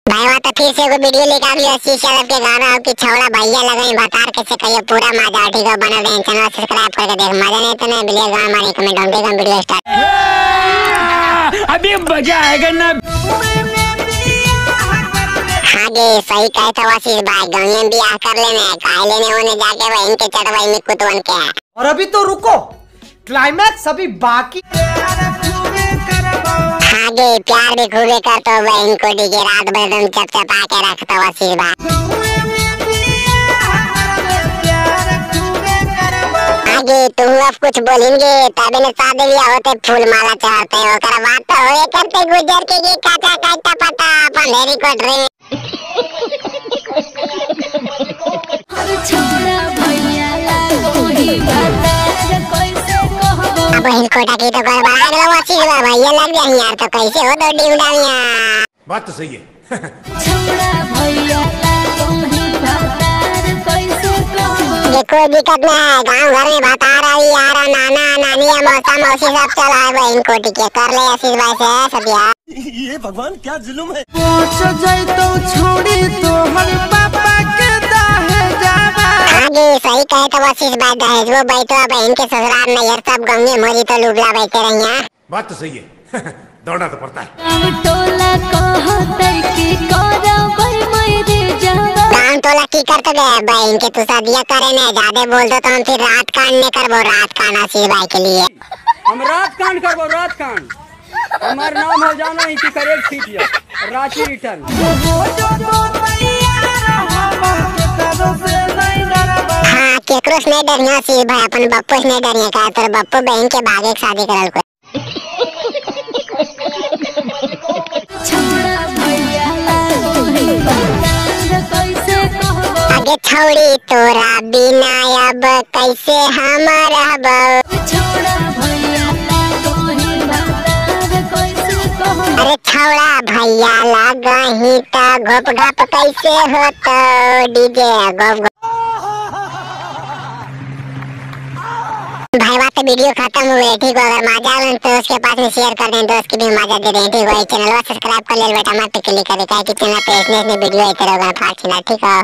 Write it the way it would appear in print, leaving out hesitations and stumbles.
भाई वहाँ तो फिर से एगो वीडियो लेके आवी अस्सी शरफ के गाना हो कि छौड़ा भैया लगाई बतार कैसे कहिए पूरा मजा ठीक है। बना दें चैनल सब्सक्राइब करके देख मजा नहीं तो नहीं मिलेगा हमारे कमेंट हम देगा वीडियो स्टार्ट। अभी मजा आएगा ना। हाँ जी सही कहे तो आशीष भाई गंगे बियाह कर लेने काहे लेने होने जाके भाई इनके चटवाई में कुतवन के है। और अभी तो रुको क्लाइमैक्स अभी बाकी। हाँ जी प्यार भी खूबे करते हो भाई इनको डीजे रात भर तुम चपचपा के रखते हो आशीष भाई। हाँ जी तुम अब कुछ बोलेंगे तभी न शादी ब्याह होते फूल माला चढ़ाते हो कर बात तो होए करते गुजर के ये काचा काटा पटा पंधेरी कोठरी में। अब हिलकोटा की तो गड़बड़ा गया आशीष भाई भैया लग गया यार तो कैसे हो दो डिउडानिया। बात तो सही है। ये कोई दिक्कत नहीं है गांव घर में बता रही यार नाना नानी मौसा मौसी सब चला है भाई इनको टिके कर ले आशीष भाई से सदिया। ये भगवान क्या जुल्म है। पहुंच जाए तो छोड़ी तो हर पापा के दहेज जावा। हाँ जी सही कहे तो आशीष भाई दहेज वो बैठो बहन के ससुराल में यार सब गंगे मोरी तो लुबला बैठे रही। बात तो सही है। दौड़ना तो पड़ता है। गाँव टोला की करते गए बहन के तू सदिया करे न ज्यादा बोल दो तो हम फिर रात कांड ने करबो रात कांड आशीष भाई के लिए। हम रात कांड करबो रात कांड। हमार नाम हो जाना ही कि करेक्ट सीटिया रांची रिटर्न। हाँ केकरो से नहीं डरिया आशीष भाई अपन बप्पू से नहीं डरिया का तोर बप्पू बहन के भागे के शादी करल को। आगे छौड़ी तोरा बिना अब कैसे हम रहब। अरे छौड़ा भैया लगही तो घोप घाप कैसे होतो डीजे घोप भाई बात वीडियो खत्म हुए ठीक हो। अगर मजा आए तो उसके पास में शेयर कर दें दोस्त की भी मजा दे दें ठीक हो। चैनल सब्सक्राइब कर ले बेटा मत क्लिक करें क्या कि चैनल पे इसने वीडियो आई तरह ठीक है।